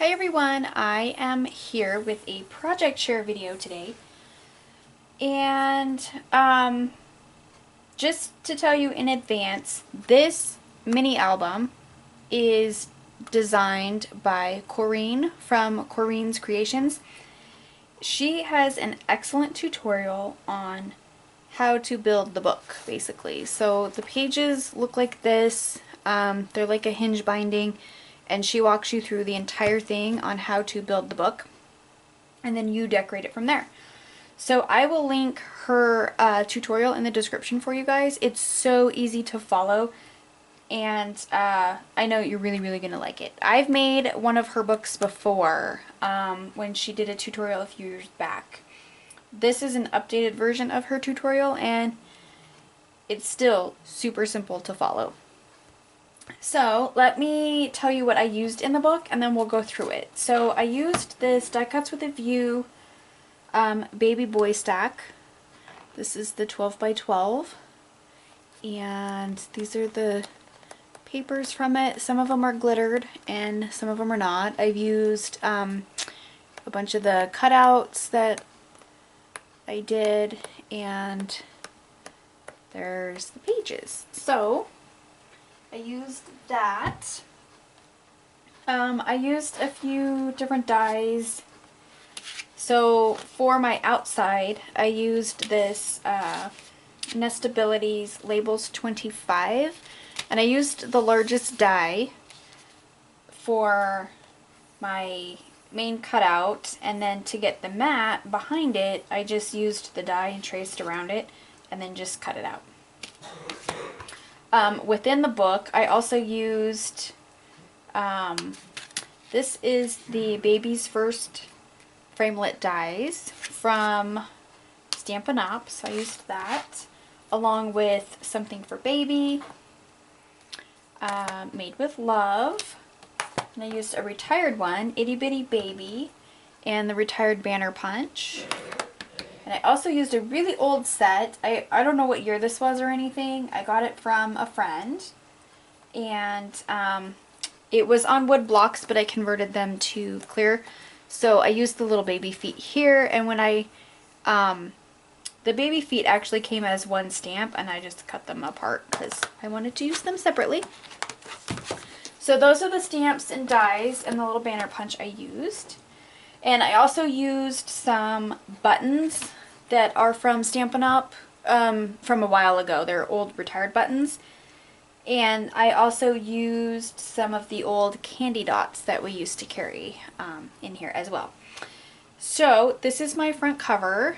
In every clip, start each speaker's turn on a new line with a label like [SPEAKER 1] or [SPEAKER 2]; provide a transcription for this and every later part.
[SPEAKER 1] Hi everyone, I am here with a project share video today, and just to tell you in advance, this mini album is designed by Corrine from Corrine's Creations. She has an excellent tutorial on how to build the book, basically. So the pages look like this. They're like a hinge binding, and she walks you through the entire thing on how to build the book, and then you decorate it from there. So I will link her tutorial in the description for you guys. It's so easy to follow, and I know you're really gonna like it. I've made one of her books before when she did a tutorial a few years back. This is an updated version of her tutorial, and it's still super simple to follow. So let me tell you what I used in the book, and then we'll go through it. So I used this Die Cuts with a View baby boy stack. This is the 12 by 12, and these are the papers from it. Some of them are glittered and some of them are not. I've used a bunch of the cutouts that I did, and there's the pages. So I used that. I used a few different dies. So for my outside, I used this Nestabilities Labels 25, and I used the largest die for my main cutout, and then to get the mat behind it, I just used the die and traced around it and then just cut it out. Within the book, I also used, this is the Baby's First Framelit dies from Stampin' Up, so I used that, along with Something for Baby, Made with Love, and I used a retired one, Itty Bitty Baby, and the Retired Banner Punch. And I also used a really old set. I don't know what year this was or anything. I got it from a friend, and it was on wood blocks, but I converted them to clear. So I used the little baby feet here, and when the baby feet actually came as one stamp, and I just cut them apart because I wanted to use them separately. So those are the stamps and dies and the little banner punch I used. And I also used some buttons that are from Stampin' Up from a while ago. They're old retired buttons. And I also used some of the old candy dots that we used to carry in here as well. So this is my front cover.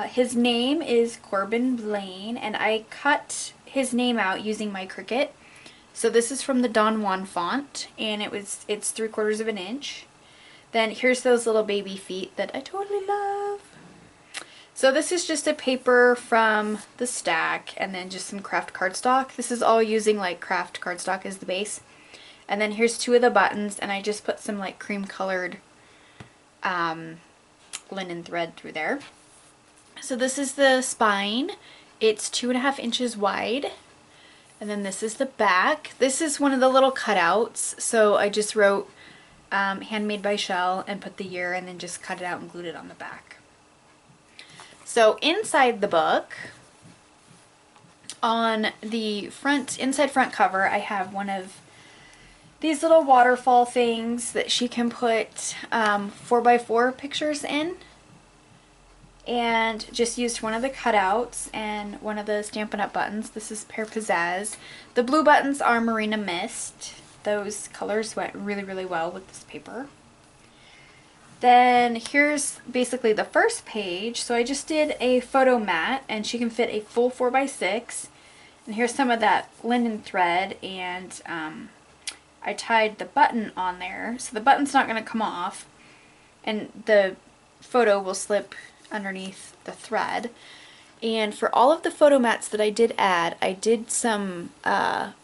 [SPEAKER 1] His name is Corbin Blaine, and I cut his name out using my Cricut. So this is from the Don Juan font, and it's 3/4 of an inch. Then here's those little baby feet that I totally love. So this is just a paper from the stack, and then just some craft cardstock. This is all using like craft cardstock as the base. And then here's two of the buttons, and I just put some like cream colored linen thread through there. So this is the spine. It's 2.5 inches wide. And then this is the back. This is one of the little cutouts. So I just wrote handmade by Schell and put the year, and then just cut it out and glued it on the back. So inside the book, on the inside front cover, I have one of these little waterfall things that she can put 4x4 pictures in, and just used one of the cutouts and one of the Stampin' Up buttons. This is Pear Pizzazz. The blue buttons are Marina Mist. Those colors went really well with this paper. Then here's basically the first page. So I just did a photo mat, and she can fit a full 4x6. And here's some of that linen thread, and I tied the button on there. So the button's not going to come off, and the photo will slip underneath the thread. And for all of the photo mats that I did add, I did some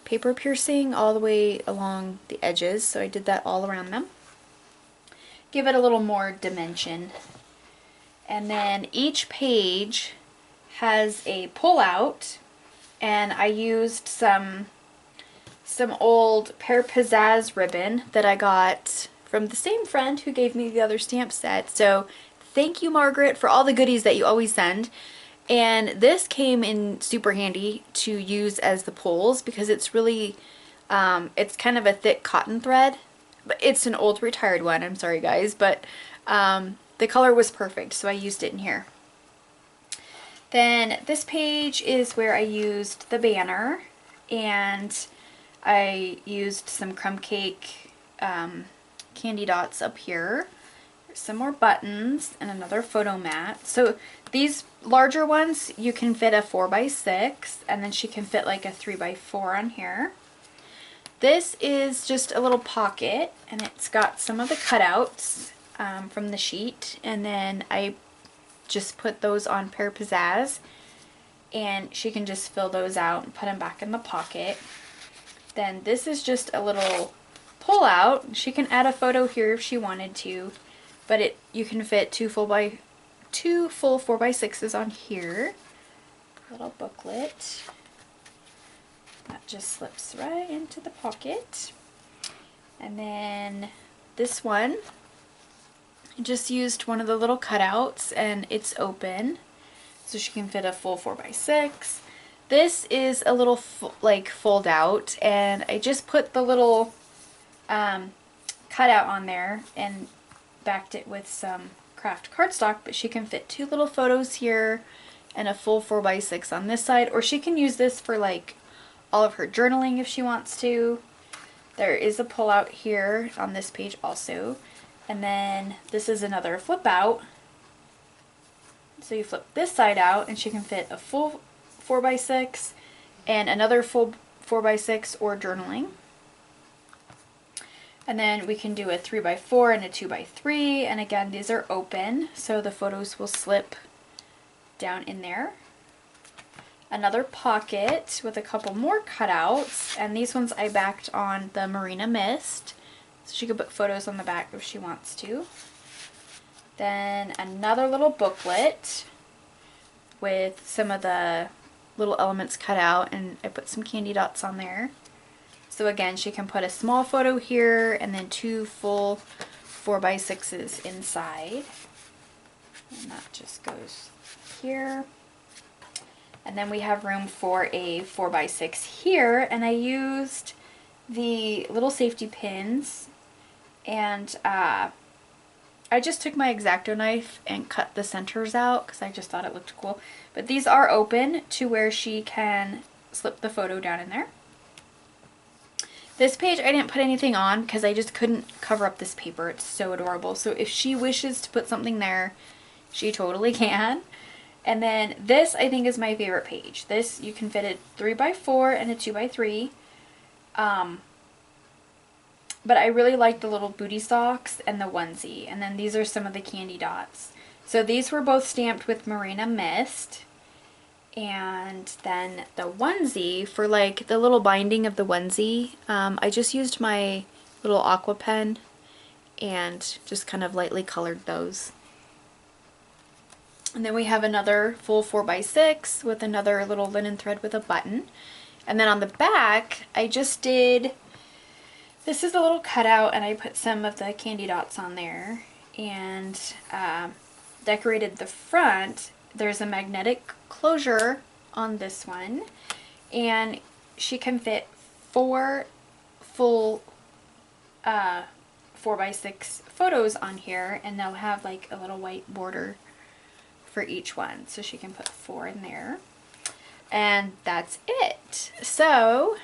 [SPEAKER 1] paper piercing all the way along the edges, so I did that all around them. Give it a little more dimension. And then each page has a pull out, and I used some old Pear Pizzazz ribbon that I got from the same friend who gave me the other stamp set. So thank you, Margaret, for all the goodies that you always send. And this came in super handy to use as the pulls because it's really, it's kind of a thick cotton thread. But it's an old retired one, I'm sorry guys, but the color was perfect, so I used it in here. Then this page is where I used the banner, and I used some crumb cake candy dots up here. There's some more buttons and another photo mat. So these larger ones you can fit a 4x6, and then she can fit like a 3x4 on here. This is just a little pocket, and it's got some of the cutouts from the sheet, and then I just put those on Pear Pizzazz, and she can just fill those out and put them back in the pocket. Then this is just a little pull out. She can add a photo here if she wanted to, but you can fit two full 4x6s on here. Little booklet. That just slips right into the pocket. And then this one, I just used one of the little cutouts, and it's open, so she can fit a full 4x6. This is a little like fold out, and I just put the little cutout on there and backed it with some craft cardstock, but she can fit two little photos here and a full 4x6 on this side, or she can use this for like all of her journaling if she wants to. There is a pull out here on this page also. And then this is another flip out. So you flip this side out and she can fit a full 4x6 and another full 4x6 or journaling. And then we can do a 3x4 and a 2x3, and again these are open so the photos will slip down in there. Another pocket with a couple more cutouts, and these ones I backed on the Marina Mist, so she could put photos on the back if she wants to. Then another little booklet with some of the little elements cut out, and I put some candy dots on there. So again, she can put a small photo here and then two full 4x6s inside. And that just goes here. And then we have room for a 4x6 here, and I used the little safety pins, and I just took my X-Acto knife and cut the centers out because I just thought it looked cool. But these are open to where she can slip the photo down in there. This page I didn't put anything on because I just couldn't cover up this paper. It's so adorable. So if she wishes to put something there, she totally can. And then this I think is my favorite page. This you can fit a 3x4 and a 2x3. But I really like the little booty socks and the onesie. And then these are some of the candy dots. So these were both stamped with Marina Mist. And then the onesie, for like the little binding of the onesie, I just used my little aqua pen and just kind of lightly colored those. And then we have another full 4x6 with another little linen thread with a button. And then on the back, I just did, this is a little cutout, and I put some of the candy dots on there and decorated the front. There's a magnetic closure on this one, and she can fit 4 full 4x6 photos on here, and they'll have like a little white border for each one, so she can put 4 in there. And that's it. So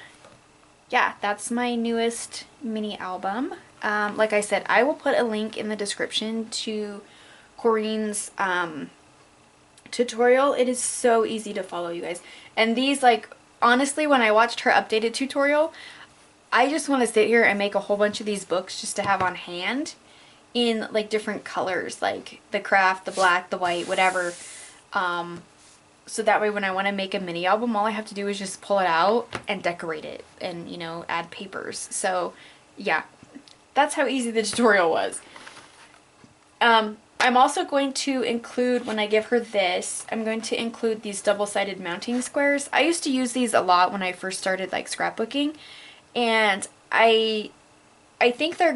[SPEAKER 1] yeah, that's my newest mini album. Like I said, I will put a link in the description to Corinne's tutorial. It is so easy to follow, you guys. And these, like, honestly, when I watched her updated tutorial, I just want to sit here and make a whole bunch of these books just to have on hand in like different colors, like the craft, the black, the white, whatever. So that way when I want to make a mini album, all I have to do is just pull it out and decorate it and, you know, add papers. So yeah, that's how easy the tutorial was. I'm also going to include, when I give her this, I'm going to include these double-sided mounting squares. I used to use these a lot when I first started like scrapbooking, and I think they're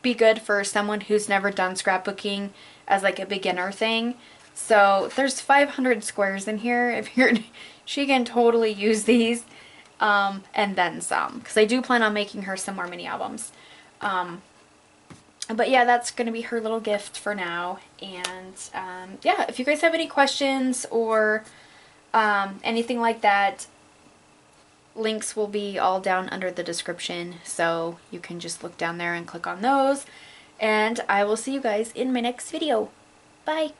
[SPEAKER 1] be good for someone who's never done scrapbooking as like a beginner thing. So there's 500 squares in here. If you're, she can totally use these, and then some, because I do plan on making her some more mini albums. But yeah, that's going to be her little gift for now. And yeah, if you guys have any questions or anything like that, links will be all down under the description, so you can just look down there and click on those. And I will see you guys in my next video. Bye!